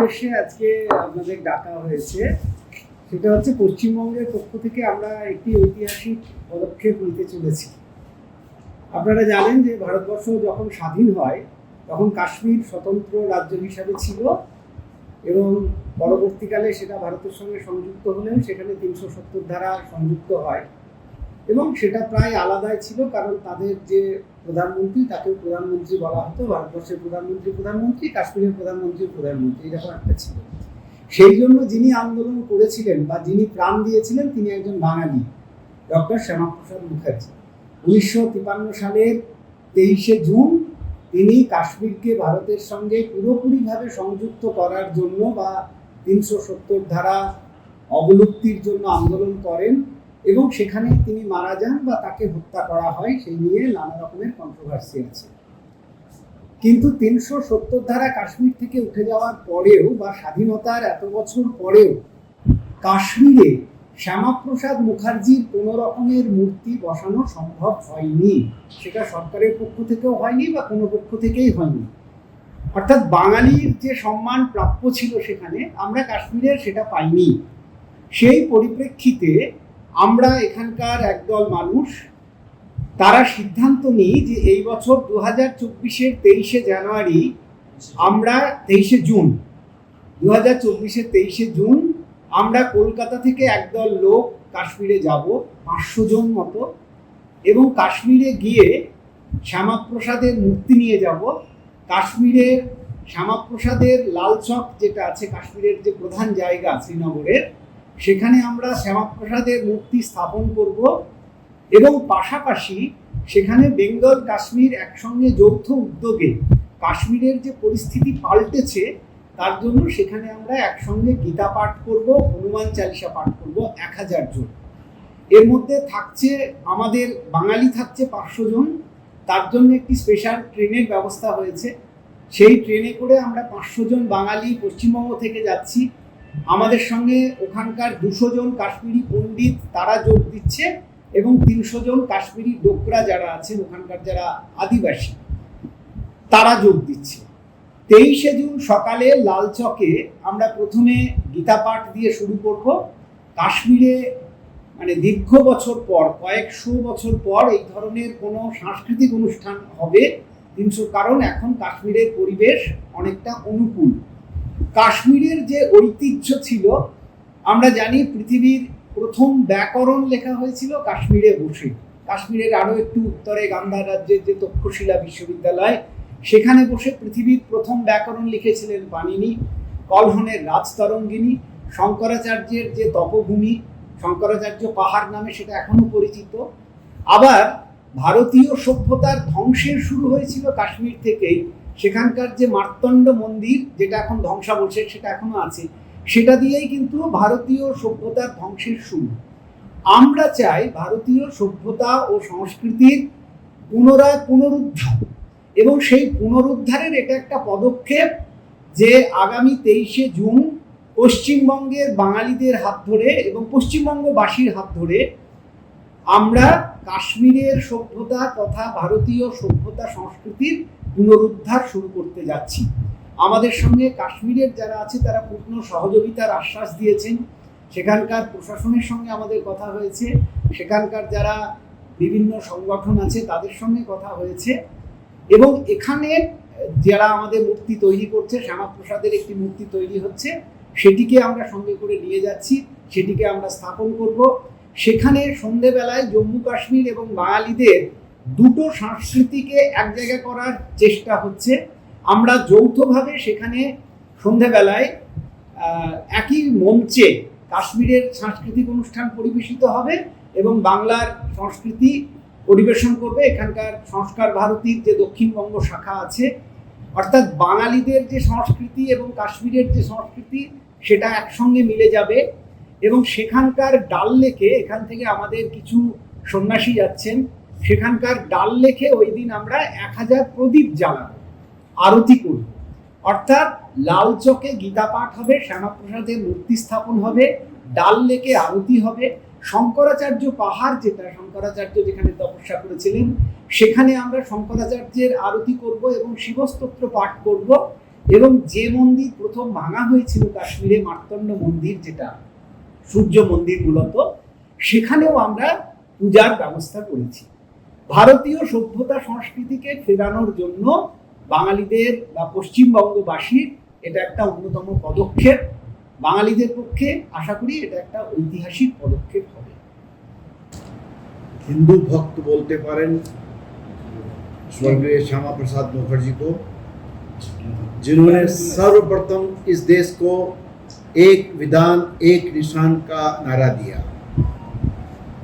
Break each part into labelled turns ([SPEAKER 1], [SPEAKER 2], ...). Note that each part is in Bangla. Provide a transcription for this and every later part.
[SPEAKER 1] উদ্দেশ্যে আজকে আপনাদের ডাকা হয়েছে সেটা হচ্ছে পশ্চিমবঙ্গের পক্ষ থেকে আমরা একটি ঐতিহাসিক পদক্ষেপ নিতে চলেছি। আপনারা জানেন যে ভারতবর্ষ যখন স্বাধীন হয় তখন কাশ্মীর স্বতন্ত্র রাজ্য হিসাবে ছিল এবং পরবর্তীকালে সেটা ভারতের সঙ্গে সংযুক্ত হলেও সেখানে 370 ধারা সংযুক্ত হয় এবং সেটা প্রায় আলাদাই ছিল, কারণ তাদের যে প্রধানমন্ত্রী তাকেও প্রধানমন্ত্রী বলা হতো। ভারতবর্ষের প্রধানমন্ত্রী, কাশ্মীরের প্রধানমন্ত্রী এরকম একটা ছিল। সেই জন্য যিনি আন্দোলন করেছিলেন বা যিনি প্রাণ দিয়েছিলেন তিনি একজন বাঙালি, ডক্টর শ্যামাপ্রসাদ মুখার্জি। 1953 সালের 23শে জুন তিনি কাশ্মীরকে ভারতের সঙ্গে পুরোপুরিভাবে সংযুক্ত করার জন্য বা 370 ধারা অবলুপ্তির জন্য আন্দোলন করেন এবং সেখানে তিনি মারা যান বা তাকে হত্যা করা হয়। সেই নিয়ে নানা রকমের কন্ট্রোভার্সি আছে। কিন্তু 370 ধারা কাশ্মীর থেকে উঠে যাওয়ার পরেও বা স্বাধীনতার এত বছর পরেও কাশ্মীরে শ্যামাপ্রসাদ মুখার্জির কোনো রকমের মূর্তি বসানো সম্ভব হয়নি। সেটা সরকারের পক্ষ থেকেও হয়নি বা কোনো পক্ষ থেকেই হয়নি। অর্থাৎ বাঙালির যে সম্মান প্রাপ্য ছিল সেখানে আমরা কাশ্মীরের সেটা পাইনি। সেই পরিপ্রেক্ষিতে আমরা এখানকার একদল মানুষ তারা সিদ্ধান্ত নিই যে এই বছর 2024-এর 23শে জানুয়ারি আমরা 23শে জুন 2024-এর 23শে জুন আমরা কলকাতা থেকে একদল লোক কাশ্মীরে যাব, 500 জন মতো, এবং কাশ্মীরে গিয়ে শ্যামাপ্রসাদের মূর্তি নিয়ে যাব। কাশ্মীরের শ্যামাপ্রসাদের লালচক যেটা আছে, কাশ্মীরের যে প্রধান জায়গা শ্রীনগরের, সেখানে আমরা শ্যামাপ্রসাদের মূর্তি স্থাপন করব এবং পাশাপাশি সেখানে বেঙ্গল কাশ্মীর একসঙ্গে যৌথ উদ্যোগে কাশ্মীরের যে পরিস্থিতি পাল্টেছে তার জন্য সেখানে আমরা একসঙ্গে গীতা পাঠ করব, হনুমান চালিসা পাঠ করব 1000 জন। এর মধ্যে থাকছে আমাদের বাঙালি থাকছে 500 জন। তার জন্য একটি স্পেশাল ট্রেনের ব্যবস্থা হয়েছে। সেই ট্রেনে করে আমরা 500 জন বাঙালি পশ্চিমবঙ্গ থেকে যাচ্ছি। আমাদের সঙ্গে ওখানকার 200 জন কাশ্মীরি পণ্ডিত তারা যোগ দিচ্ছে এবং 300 জন কাশ্মীরি ডোকরা যারা আছেন ওখানকার যারা আদিবাসী তারা যোগ দিচ্ছে। 23শে জুন সকালে লালচকে আমরা প্রথমে গীতা পাঠ দিয়ে শুরু করব। কাশ্মীরে মানে দীর্ঘ বছর পর, কয়েকশো বছর পর এই ধরনের কোনো সাংস্কৃতিক অনুষ্ঠান হবে। কারণ এখন কাশ্মীরের পরিবেশ অনেকটা অনুকূল। কাশ্মীরের যে ঐতিহ্য ছিল, আমরা জানি পৃথিবীর প্রথম ব্যাকরণ লেখা হয়েছিল কাশ্মীরে বসে। কাশ্মীরের আরও একটু উত্তরে গান্ধার রাজ্যের যে তক্ষশিলা বিশ্ববিদ্যালয়, সেখানে বসে পৃথিবীর প্রথম ব্যাকরণ লিখেছিলেন পাণিনি। কলহনের রাজতরঙ্গিনী, শঙ্করাচার্যের যে তপভূমি, শঙ্করাচার্য পাহাড় নামে সেটা এখনো পরিচিত। আবার ভারতীয় সভ্যতার ধ্বংসের শুরু হয়েছিল কাশ্মীর থেকেই। সেখানকার যে মার্তণ্ড মন্দির যেটা এখন ধ্বংসাবশেষ সেটা এখনো আছে, সেটা দিয়েই কিন্তু ভারতীয় সভ্যতার ধ্বংসের শুরু। আমরা চাই ভারতীয় সভ্যতা ও সংস্কৃতির পুনরুদ্ধার এবং সেই পুনরুদ্ধারের এটা একটা পদক্ষেপ যে আগামী 23শে জুন পশ্চিমবঙ্গের বাঙালিদের হাত ধরে এবং পশ্চিমবঙ্গবাসীর হাত ধরে আমরা কাশ্মীরের সভ্যতা তথা ভারতীয় সভ্যতা সংস্কৃতির পুনরুদ্ধার শুরু করতে যাচ্ছি। আমাদের সঙ্গে কাশ্মীরের যারা আছে তারা পূর্ণ সহযোগিতার আশ্বাস দিয়েছেন। সেখানকার প্রশাসনের সঙ্গে আমাদের কথা হয়েছে, সেখানকার যারা বিভিন্ন সংগঠন আছে তাদের সঙ্গে কথা হয়েছে এবং এখানে যারা আমাদের মূর্তি তৈরি করছে, শ্যামাপ্রসাদের একটি মূর্তি তৈরি হচ্ছে, সেটিকে আমরা সঙ্গে করে নিয়ে যাচ্ছি, সেটিকে আমরা স্থাপন করব। সেখানে সন্ধেবেলায় জম্মু কাশ্মীর এবং বাঙালিদের দুটো সংস্কৃতিকে এক জায়গায় করার চেষ্টা হচ্ছে। আমরা যৌথভাবে সেখানে সন্ধেবেলায় একই মঞ্চে কাশ্মীরের সাংস্কৃতিক অনুষ্ঠান পরিবেশিত হবে এবং বাংলার সংস্কৃতি পরিবেশন করবে এখানকার সংস্কার ভারতীর যে দক্ষিণবঙ্গ শাখা আছে। অর্থাৎ বাঙালিদের যে সংস্কৃতি এবং কাশ্মীরের যে সংস্কৃতি সেটা একসঙ্গে মিলে যাবে এবং সেখানকার ডাল লেকে, এখান থেকে আমাদের কিছু সন্ন্যাসী যাচ্ছেন, সেখানকার ডাল লেকে ওই দিন আমরা 1000 প্রদীপ জ্বালাবো, আরতি করব। অর্থাৎ লালচকে গীতা পাঠ হবে, শ্যামাপ্রসাদের মূর্তি স্থাপন হবে, ডাল লেকে আরতি হবে, শঙ্করাচার্য পাহাড় যেটা শঙ্করাচার্য যেখানে তপস্যা করেছিলেন সেখানে আমরা শঙ্করাচার্যের আরতি করব এবং শিবস্তোত্র পাঠ করব এবং যে মন্দির প্রথম ভাঙা হয়েছিল কাশ্মীরে, মার্তণ্ড মন্দির, যেটা সূর্য মন্দির মূলত, সেখানেও আমরা পূজার ব্যবস্থা করেছি। ভারতীয় সভ্যতা সংস্কৃতিকে ফেরানোর জন্য বাঙালিদের বা পশ্চিমবঙ্গবাসীর এটা একটা অন্যতম পদক্ষেপ। বাঙালিদের পক্ষে আশা করি এটা একটা ঐতিহাসিক পদক্ষেপ হবে।
[SPEAKER 2] हिंदू भक्त बोलते पारें स्वर्गीय श्यामा प्रसाद मुखर्जी को, जिन्होंने सर्वप्रथम इस देश को एक विधान एक निशान का नारा दिया,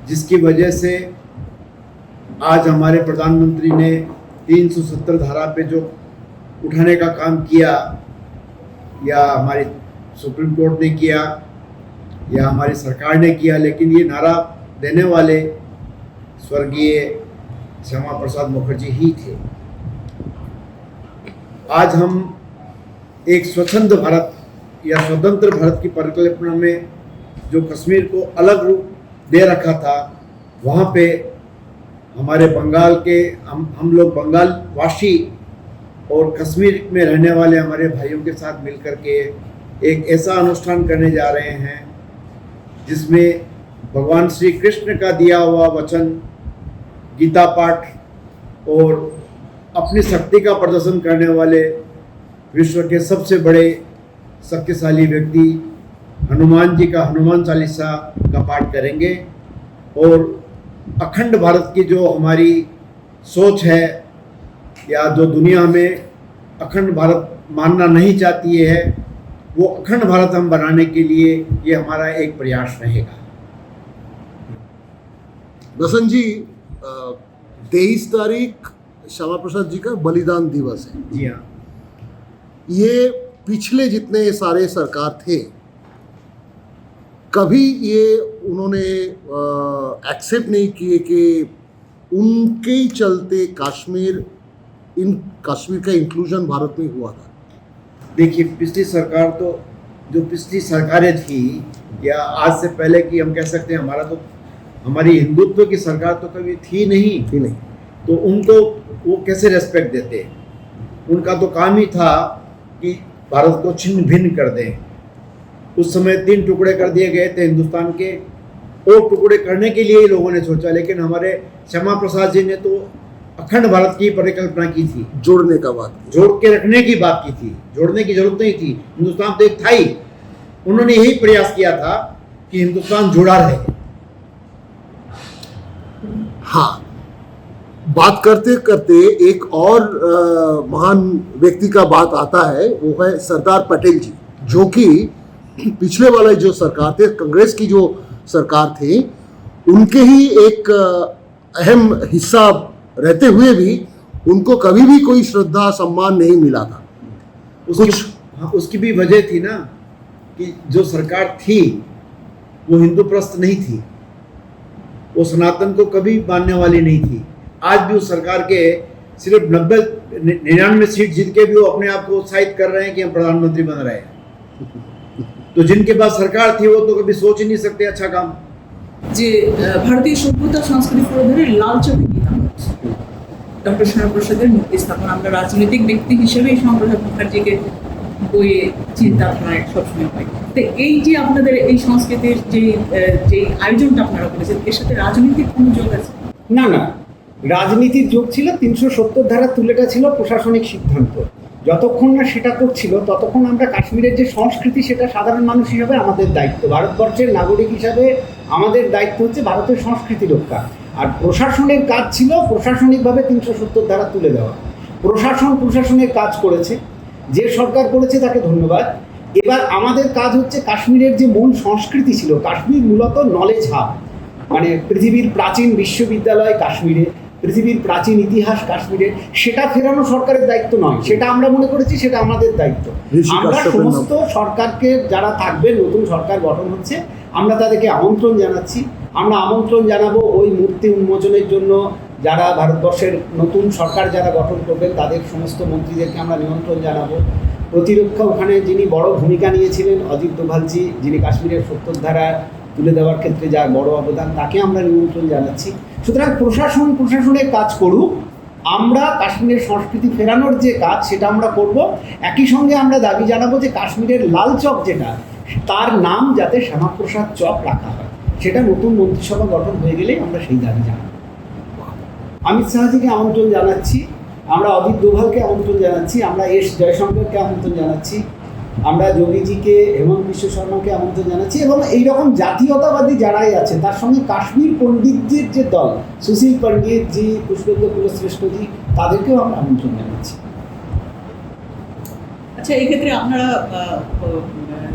[SPEAKER 2] जिसकी वजह से आज हमारे प्रधानमंत्री ने 370 धारा पे जो उठाने का काम किया, या हमारी सुप्रीम कोर्ट ने किया या हमारी सरकार ने किया, लेकिन ये नारा देने वाले स्वर्गीय श्यामा प्रसाद मुखर्जी ही थे। आज हम एक स्वतंत्र भारत या स्वतंत्र भारत की परिकल्पना में जो कश्मीर को अलग रूप दे रखा था, वहाँ पे हमारे बंगाल के हम लोग बंगाल वासी और कश्मीर में रहने वाले हमारे भाइयों के साथ मिलकर के एक ऐसा अनुष्ठान करने जा रहे हैं जिसमें भगवान श्री कृष्ण का दिया हुआ वचन, गीता पाठ और अपनी शक्ति का प्रदर्शन करने वाले विश्व के सबसे बड़े शक्तिशाली व्यक्ति हनुमान जी का हनुमान चालीसा का पाठ करेंगे। और अखंड भारत की जो हमारी सोच है, या जो दुनिया में अखंड भारत मानना नहीं चाहती है, वो अखंड भारत हम बनाने के लिए ये हमारा एक प्रयास रहेगा।
[SPEAKER 3] दसन जी, 23 तारीख श्यामा प्रसाद जी का बलिदान दिवस है।
[SPEAKER 2] जी हाँ।
[SPEAKER 3] ये पिछले जितने सारे सरकार थे, कभी ये उन्होंने एक्सेप्ट नहीं किए कि उनके ही चलते कश्मीर का इंक्लूजन भारत में हुआ था।
[SPEAKER 2] देखिए, पिछली सरकार तो जो पिछली सरकारें थी, या आज से पहले की हम कह सकते हैं, हमारी हिंदुत्व की सरकार तो कभी थी नहीं, तो उनको वो कैसे रेस्पेक्ट देते? उनका तो काम ही था कि भारत को छिन्न भिन्न कर दें। उस समय 3 टुकड़े कर दिए गए थे हिंदुस्तान के, और टुकड़े करने के लिए ही लोगों ने सोचा, लेकिन हमारे श्यामा प्रसाद जी ने तो अखंड भारत की परिकल्पना की थी,
[SPEAKER 3] जोड़ने का बात,
[SPEAKER 2] जोड़ के रखने की बात की थी। जोड़ने की जरूरत नहीं थी, हिंदुस्तान तो एक था ही। उन्होंने यही प्रयास किया था कि हिंदुस्तान जुड़ा रहे।
[SPEAKER 3] हाँ, बात करते करते एक और महान व्यक्ति का बात आता है, वो है सरदार पटेल जी, जो कि पिछले वाले जो सरकार थे, कांग्रेस की जो सरकार थी, उनके ही एक अहम हिस्सा रहते हुए भी उनको कभी भी कोई श्रद्धा सम्मान नहीं मिला था।
[SPEAKER 2] उसकी भी वजह थी ना, कि जो सरकार थी वो हिंदूप्रस्त नहीं थी, वो सनातन को कभी मानने वाली नहीं थी। आज भी उस सरकार के सिर्फ 99 सीट जीत के भी वो अपने आप को उत्साहित कर रहे हैं कि हम प्रधानमंत्री बन रहे हैं। तो जिनके पास सरकार थी वो तो कभी सोच ही नहीं सकते अच्छा काम।
[SPEAKER 4] যে ভারতীয় সভ্যতা সংস্কৃতি ধরে লাল চোখে গীতা ডক্টর শ্যামাপ্রসাদের মূর্তি স্থাপন, আমরা রাজনৈতিক ব্যক্তি হিসেবে শ্যামাপ্রসাদ মুখার্জিকে বইয়ে চিন্তাধারায় সবসময় পাই। তো এই যে আপনাদের এই সংস্কৃতির যে আয়োজনটা আপনারা করেছেন, এর সাথে রাজনৈতিক কোনো যোগ আছে?
[SPEAKER 1] না না, রাজনীতির যোগ ছিল। 370 ধারা তুলেটা ছিল প্রশাসনিক সিদ্ধান্ত। যতক্ষণ না সেটা করছিল ততক্ষণ আমরা কাশ্মীরের যে সংস্কৃতি, সেটা সাধারণ মানুষ হিসাবে আমাদের দায়িত্ব, ভারতবর্ষের নাগরিক হিসাবে আমাদের দায়িত্ব হচ্ছে ভারতের সংস্কৃতি রক্ষা। আর প্রশাসনের কাজ ছিল প্রশাসনিকভাবে 370 ধারা তুলে দেওয়া। প্রশাসনের কাজ করেছে, যে সরকার করেছে তাকে ধন্যবাদ। এবার আমাদের কাজ হচ্ছে কাশ্মীরের যে মূল সংস্কৃতি ছিল, কাশ্মীর মূলত নলেজ হাব, মানে পৃথিবীর প্রাচীন বিশ্ববিদ্যালয় কাশ্মীরে, পৃথিবীর প্রাচীন ইতিহাস কাশ্মীরে, সেটা ফেরানো সরকারের দায়িত্ব নয়, সেটা আমরা মনে করেছি সেটা আমাদের দায়িত্ব। আমরা সমস্ত সরকারকে, যারা থাকবে, নতুন সরকার গঠন হচ্ছে, আমরা তাদেরকে আমন্ত্রণ জানাচ্ছি। আমরা আমন্ত্রণ জানাবো ওই মূর্তি উন্মোচনের জন্য। যারা ভারতবর্ষের নতুন সরকার যারা গঠন করবেন তাদের সমস্ত মন্ত্রীদেরকে আমরা নিমন্ত্রণ জানাবো। প্রতিরক্ষা ওখানে যিনি বড় ভূমিকা নিয়েছিলেন, অজিত দোভালজি, যিনি কাশ্মীরের 70 ধারা তুলে দেওয়ার ক্ষেত্রে যার বড় অবদান, তাকে আমরা নিমন্ত্রণ জানাচ্ছি। সুতরাং প্রশাসনের কাজ করুক, আমরা কাশ্মীরের সংস্কৃতি ফেরানোর যে কাজ সেটা আমরা করব। একই সঙ্গে আমরা দাবি জানাবো যে কাশ্মীরের লাল চক যেটা, তার নাম যাতে শ্যামাপ্রসাদ চক রাখা হয়, সেটা নতুন মন্ত্রিসভা গঠন হয়ে গেলেই আমরা সেই দাবি জানাবো। অমিত শাহজিকে আমন্ত্রণ জানাচ্ছি, আমরা অজিত দোভালকে আমন্ত্রণ জানাচ্ছি, আমরা এস জয়শঙ্করকে আমন্ত্রণ জানাচ্ছি, আমরা যোগীজিকে, হেমন্ত বিশ্ব শর্মাকে আমন্ত্রণ জানাচ্ছি, এবং এইরকম জাতীয়তাবাদী যারাই আছে তার সঙ্গে কাশ্মীর পণ্ডিতজির যে দল, সুশীল পণ্ডিতজি, পুষ্পেন্দ্র কুলশ্রেষ্ঠজি, তাদেরকেও আমরা আমন্ত্রণ জানাচ্ছি।
[SPEAKER 4] আচ্ছা, এই ক্ষেত্রে আপনারা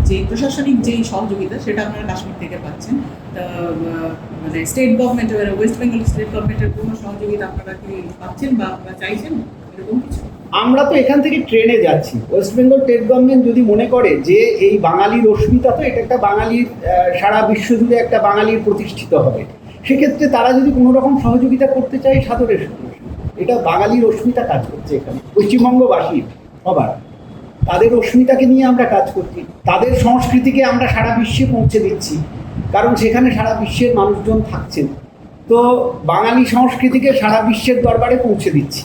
[SPEAKER 4] যে প্রশাসনিক যেই সহযোগিতা সেটা আপনারা কাশ্মীর থেকে পাচ্ছেন, মানে স্টেট গভর্নমেন্টের, ওয়েস্ট বেঙ্গল স্টেট গভর্নমেন্টের কোনো সহযোগিতা আপনারা কি পাচ্ছেন বা আপনারা চাইছেন এরকম কিছু?
[SPEAKER 1] আমরা তো এখান থেকে ট্রেনে যাচ্ছি। ওয়েস্ট বেঙ্গল স্টেট গভর্নমেন্ট যদি মনে করে যে এই বাঙালির অস্মিতা, তো এটা একটা বাঙালির, সারা বিশ্ব জুড়ে একটা বাঙালির প্রতিষ্ঠিত হবে, সেক্ষেত্রে তারা যদি কোনো রকম সহযোগিতা করতে চায়, সাদরের সঙ্গে। এটা বাঙালির অস্মিতা কাজ করছে এখানে, পশ্চিমবঙ্গবাসীর সবার, তাদের অস্মিতাকে নিয়ে আমরা কাজ করছি, তাদের সংস্কৃতিকে আমরা সারা বিশ্বে পৌঁছে দিচ্ছি, কারণ সেখানে সারা বিশ্বের মানুষজন থাকছেন। তো বাঙালি সংস্কৃতিকে সারা বিশ্বের দরবারে পৌঁছে দিচ্ছি।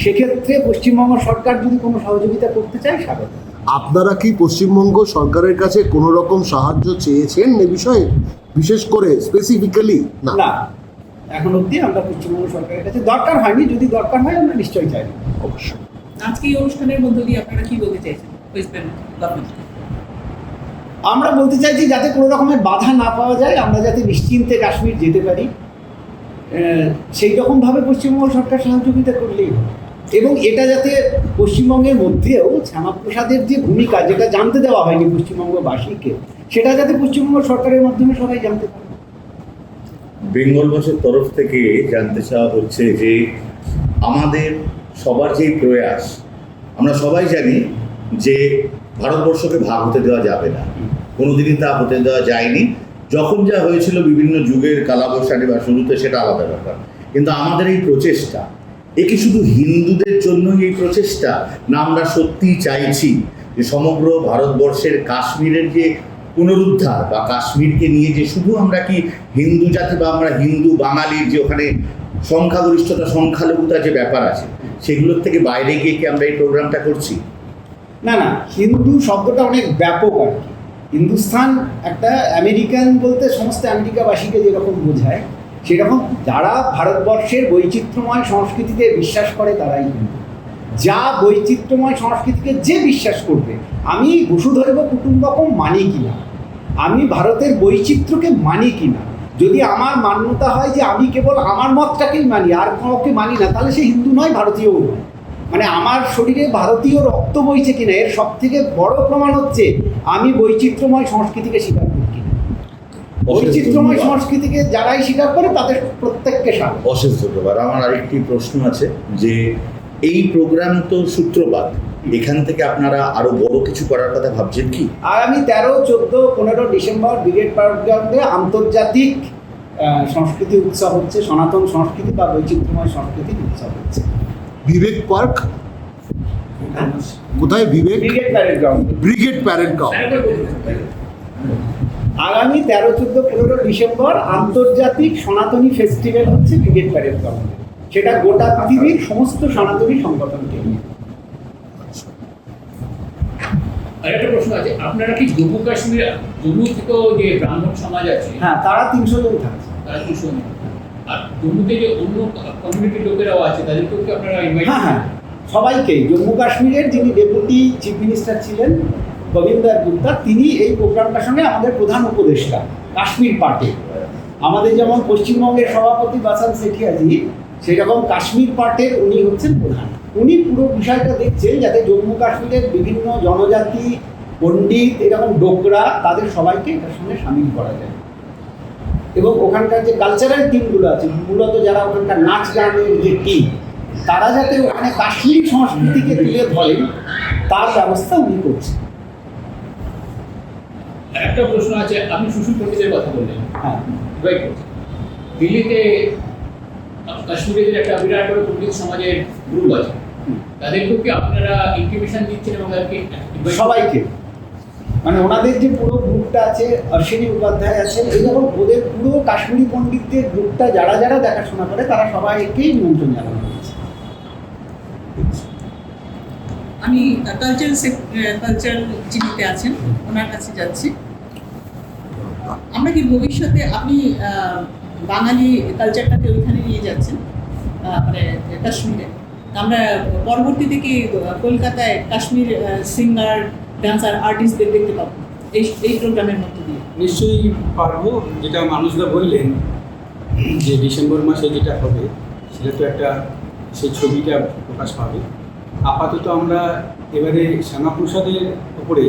[SPEAKER 1] সেক্ষেত্রে পশ্চিমবঙ্গ সরকার যদি কোনো সহযোগিতা করতে চায়, স্বাগত।
[SPEAKER 3] আপনারা কি পশ্চিমবঙ্গ সরকারের কাছে কোনো রকম সাহায্য চেয়েছেন এ বিষয়ে, বিশেষ করে স্পেসিফিক্যালি? না,
[SPEAKER 1] না, এখন অবধি আমরা পশ্চিমবঙ্গ সরকারের কাছে দরকার হয়নি। যদি দরকার হয় আমরা নিশ্চয়ই চাইব।
[SPEAKER 3] অবশ্যই।
[SPEAKER 4] আজকে এই অনুষ্ঠানের মধ্য দিয়ে আপনারা কি বলতে চাইছেন ওয়েস্ট বেঙ্গল গভর্নমেন্ট?
[SPEAKER 1] আমরা বলতে চাইছি যাতে কোনো রকমের বাধা না পাওয়া যায়, আমরা যাতে নিশ্চিন্তে কাশ্মীর যেতে পারি, সেই রকমভাবে পশ্চিমবঙ্গ সরকার সহযোগিতা করলেই হবে। এবং এটা যাতে পশ্চিমবঙ্গের মধ্যেও শ্যামাপ্রসাদের যে ভূমিকা, যেটা জানতে দেওয়া হয়নি পশ্চিমবঙ্গবাসীকে, সেটা যাতে পশ্চিমবঙ্গ সরকারের মাধ্যমে সবাই জানতে পারে।
[SPEAKER 5] বেঙ্গলবাসীর তরফ থেকে জানতে চাওয়া হচ্ছে যে আমাদের সবার যেই প্রয়াস, আমরা সবাই জানি যে ভারতবর্ষকে ভাগ হতে দেওয়া যাবে না, কোনোদিনই তা হতে দেওয়া যায়নি। যখন যা হয়েছিল বিভিন্ন যুগের কালাবৈশাখী বা শুরুতে, সেটা আলাদা ব্যাপার। কিন্তু আমাদের এই প্রচেষ্টা, এ কি শুধু হিন্দুদের জন্যই এই প্রচেষ্টা, না আমরা সত্যিই চাইছি যে সমগ্র ভারতবর্ষের কাশ্মীরের যে পুনরুদ্ধার বা কাশ্মীরকে নিয়ে যে শুধু আমরা কি হিন্দু জাতি বা আমরা হিন্দু বাঙালির যে ওখানে সংখ্যাগরিষ্ঠতা সংখ্যালঘুতা যে ব্যাপার আছে, সেগুলোর থেকে বাইরে গিয়ে কি আমরা এই প্রোগ্রামটা করছি?
[SPEAKER 1] না না, হিন্দু শব্দটা অনেক ব্যাপক আর কি। হিন্দুস্থান একটা আমেরিকান বলতে সমস্ত আমেরিকাবাসীকে যেরকম বোঝায়, সেরকম যারা ভারতবর্ষের বৈচিত্র্যময় সংস্কৃতিতে বিশ্বাস করে তারাই হিন্দু। যা বৈচিত্র্যময় সংস্কৃতিকে যে বিশ্বাস করবে, আমি বসুধৈব কুটুম্বকম মানি কিনা, আমি ভারতের বৈচিত্র্যকে মানি কিনা, যদি আমার মান্যতা হয় যে আমি কেবল আমার মতটাকেই মানি আর কাউকে মানি না, তাহলে সে হিন্দু নয়, ভারতীয়ও নয়। মানে আমার শরীরে ভারতীয় রক্ত বইছে কিনা, এর সব থেকে বড় প্রমাণ হচ্ছে আমি বৈচিত্র্যময় সংস্কৃতিকে স্বীকার করি কিনা। বৈচিত্র্যময় সংস্কৃতিকে যারাই স্বীকার করে তাদের প্রত্যেককে স্বাগত।
[SPEAKER 5] অশেষ ধন্যবাদ। আমার আরেকটি প্রশ্ন আছে যে এই প্রোগ্রাম তো সূত্রপাত, এখান থেকে আপনারা আরো বড় কিছু করার কথা ভাবছেন কি?
[SPEAKER 1] আগামী 13, 14, 15 ডিসেম্বর ব্রিগেড পার্ক গ্রাউন্ডে আন্তর্জাতিক সংস্কৃতি উৎসব হচ্ছে, সনাতন সংস্কৃতি বা বৈচিত্র্যময় সংস্কৃতির উৎসব হচ্ছে।
[SPEAKER 3] বিবেক পার্ক কোথায়? বিবেক
[SPEAKER 1] ব্রিগেড প্যারেড গ্রাউন্ডে,
[SPEAKER 3] ব্রিগেড প্যারেড গ্রাউন্ড।
[SPEAKER 1] আগামী 13, 14, 15 ডিসেম্বর আন্তর্জাতিক সনাতনী ফেস্টিভ্যাল হচ্ছে ব্রিগেড প্যারেড গ্রাউন্ডে। সেটা গোটা পৃথিবীর সমস্ত সনাতনী সংগঠনকে নিয়ে।
[SPEAKER 6] আরেকটা প্রশ্ন আছে, আপনারা কি জম্মু কাশ্মীর, জম্মু থেকেও যে ব্রাহ্মণ সমাজ আছে,
[SPEAKER 1] হ্যাঁ, তারা 300 জন থাকছে।
[SPEAKER 6] তারা কি শুনে, আর জম্মুতে যে অন্য কমিউনিটির লোকেরাও আছে তাদেরকেও কি আপনারা ইনভাইট?
[SPEAKER 1] হ্যাঁ হ্যাঁ, সবাইকেই। জম্মু কাশ্মীরের যিনি ডেপুটি চিফ মিনিস্টার ছিলেন গোবিন্দর গুপ্তা, তিনি এই প্রোগ্রামটার সঙ্গে আমাদের প্রধান উপদেষ্টা কাশ্মীর পার্টে। আমাদের যেমন পশ্চিমবঙ্গের সভাপতি বাসান সেঠিয়াজি, সেরকম কাশ্মীর পার্টের উনি হচ্ছেন প্রধান। উনি পুরো বিষয়টা দেখছেন যাতে জম্মু কাশ্মীরের বিভিন্ন জনজাতি, পণ্ডিত, এরকম ডোকরা, তাদের সবাইকে এটার সঙ্গে সামিল করা যায়। এবং ওখানকার যে কালচারাল টিমগুলো আছে, মূলত যারা ওখানকার নাচ গানের যে টিম, তারা যাতে ওখানে কাশ্মীরি সংস্কৃতিকে তুলে ধরেন তার ব্যবস্থা উনি করছেন।
[SPEAKER 6] একটা প্রশ্ন আছে, আপনি সুশীল পণ্ডিতের কথা বললেন,
[SPEAKER 1] হ্যাঁ,
[SPEAKER 6] দিল্লিতে কাশ্মীরের একটা বিরাট বড় পণ্ডিত সমাজের গ্রুপ আছে, তাদেরকেও কি আপনারা ইনফরমেশন দিচ্ছেন এবং তাদেরকে
[SPEAKER 1] সবাইকে, মানে ওনাদের যে পুরো গ্রুপটা আছে, অশ্বিনী উপাধ্যায় আছেন, এইরকম ওদের পুরো কাশ্মীরি পণ্ডিতদের গ্রুপটা যারা যারা দেখাশোনা করে, তারা সবাইকেই নিমন্ত্রণ জানানো হয়েছে।
[SPEAKER 4] আমি কালচারাল যিনিতে আছেন ওনার কাছে যাচ্ছি। আমরা কি ভবিষ্যতে আপনি বাঙালি কালচারটাকে ওইখানে নিয়ে যাচ্ছেন, মানে কাশ্মীরে, আমরা পরবর্তীতে কি কলকাতায় কাশ্মীর সিঙ্গার, ডান্সার, আর্টিস্টদের দেখতে পাবো এই প্রোগ্রামের মধ্যে দিয়ে?
[SPEAKER 7] নিশ্চয়ই পারবো। যেটা মানুষরা বললেন যে ডিসেম্বর মাসে যেটা হবে সেটা তো একটা সেই ছবিটা প্রকাশ পাবে। আপাতত আমরা এবারে শ্যামাপ্রসাদের উপরে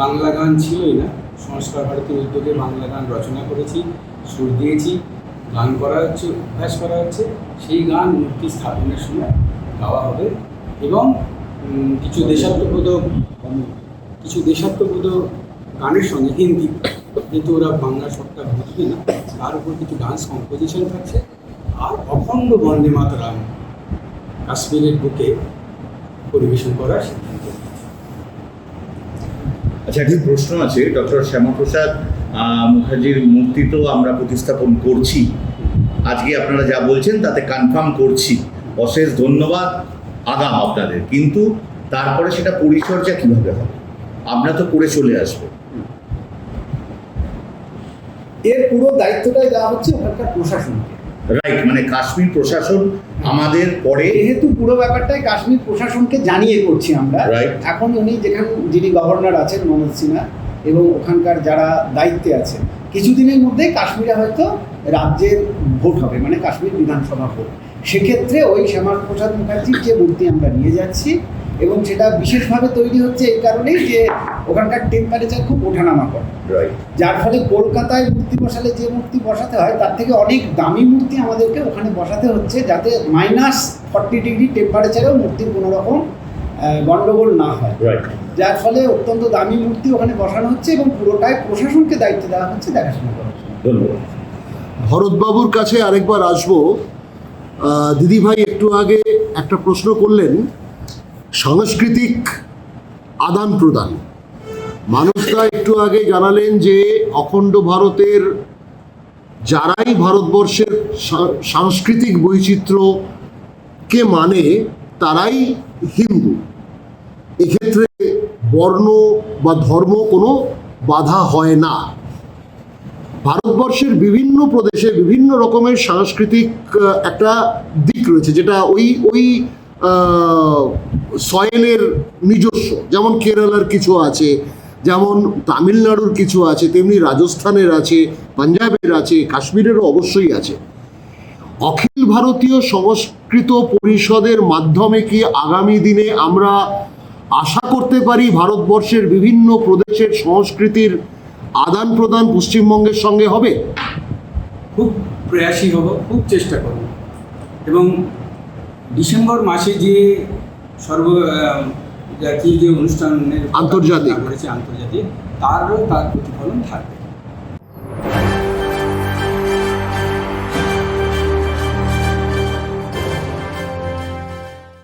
[SPEAKER 7] বাংলা গান ছিলই না, সংস্কার ভারতীর উদ্যোগে বাংলা গান রচনা করেছি, সুর দিয়েছি, গান করা হচ্ছে, অভ্যাস করা হচ্ছে। সেই গান মূর্তি স্থাপনের সময় গাওয়া হবে এবং কিছু দেশাত্মবোধক গানের সঙ্গে হিন্দি, কিন্তু ওরা বাংলা সবটা বুঝবে না, তার উপর কিছু ডান্স কম্পোজিশন থাকছে। আর অখণ্ড বন্দে মাতরম কাশ্মীরের বুকে পরিবেশন করার সিদ্ধান্ত।
[SPEAKER 5] আচ্ছা, একটি প্রশ্ন আছে। ডক্টর শ্যামাপ্রসাদ মুখার্জির মূর্তি তো আমরা প্রতিস্থাপন করছি, আজকে আপনারা যা বলছেন তাতে কনফার্ম করছি, অশেষ ধন্যবাদ আগাম আপনাদের। কিন্তু তারপরে সেটা পরিচর্যা কিভাবে হবে? আমরা তো করে চলে আসবো।
[SPEAKER 1] এর পুরো দায়িত্বটাই দেওয়া হচ্ছে ওখানকার প্রশাসনকে।
[SPEAKER 5] রাইট, মানে কাশ্মীর প্রশাসন আমাদের পরে,
[SPEAKER 1] যেহেতু পুরো ব্যাপারটাই কাশ্মীর প্রশাসনকে জানিয়ে করছি আমরা।
[SPEAKER 5] Right.
[SPEAKER 1] এখন যিনি গভর্নর আছেন মনোজ সিনহা এবং ওখানকার যারা দায়িত্বে আছেন, কিছুদিনের মধ্যেই কাশ্মীরে হয়তো রাজ্যের ভোট হবে, মানে কাশ্মীর বিধানসভা ভোট। সেক্ষেত্রে ওই শ্যামাপ্রসাদ মুখার্জির যে মূর্তি আমরা নিয়ে যাচ্ছি, এবং সেটা বিশেষভাবে তৈরি হচ্ছে এই কারণেই যে ওখানকার টেম্পারেচার খুব ওঠানামা করে,
[SPEAKER 5] রাইট,
[SPEAKER 1] যার ফলে কলকাতায় মূর্তি বসালে যে মূর্তি বসাতে হয় তার থেকে অনেক দামি মূর্তি আমাদেরকে ওখানে বসাতে হচ্ছে, যাতে -40 ডিগ্রি টেম্পারেচারেও মূর্তির কোনো রকম গণ্ডগোল না হয়।
[SPEAKER 5] রাইট,
[SPEAKER 1] যার ফলে অত্যন্ত দামি মূর্তি ওখানে বসানো হচ্ছে এবং পুরোটাই প্রশাসনকে দায়িত্ব দেওয়া হচ্ছে দেখাশোনা করার জন্য।
[SPEAKER 5] ধন্যবাদ।
[SPEAKER 3] ভরতবাবুর কাছে আরেকবার আসবো। দিদি ভাই একটু আগে একটা প্রশ্ন করলেন, সাংস্কৃতিক আদান প্রদান। মানুষরা একটু আগে জানালেন যে অখণ্ড ভারতের যারাই ভারতবর্ষের সাংস্কৃতিক বৈচিত্র্যকে মানে তারাই হিন্দু। এক্ষেত্রে বর্ণ বা ধর্ম কোনো বাধা হয় না। ভারতবর্ষের বিভিন্ন প্রদেশে বিভিন্ন রকমের সাংস্কৃতিক একটা দিক রয়েছে, যেটা ওই সয়েলের নিজস্ব। যেমন কেরালার কিছু আছে, যেমন তামিলনাড়ুর কিছু আছে, তেমনি রাজস্থানের আছে, পাঞ্জাবের আছে, কাশ্মীরেরও অবশ্যই আছে। অখিল ভারতীয় সংস্কৃত পরিষদের মাধ্যমে কি আগামী দিনে আমরা আশা করতে পারি ভারতবর্ষের বিভিন্ন প্রদেশের সংস্কৃতির আদান প্রদান পশ্চিমবঙ্গের সঙ্গে হবে?
[SPEAKER 7] খুব প্রয়াসী হব, খুব চেষ্টা করব। এবং ডিসেম্বর মাসে যে জাতীয় যে অনুষ্ঠানের
[SPEAKER 3] আন্তর্জাতিক
[SPEAKER 7] করেছে, আন্তর্জাতিক, তারও তার প্রতিফলন থাকবে।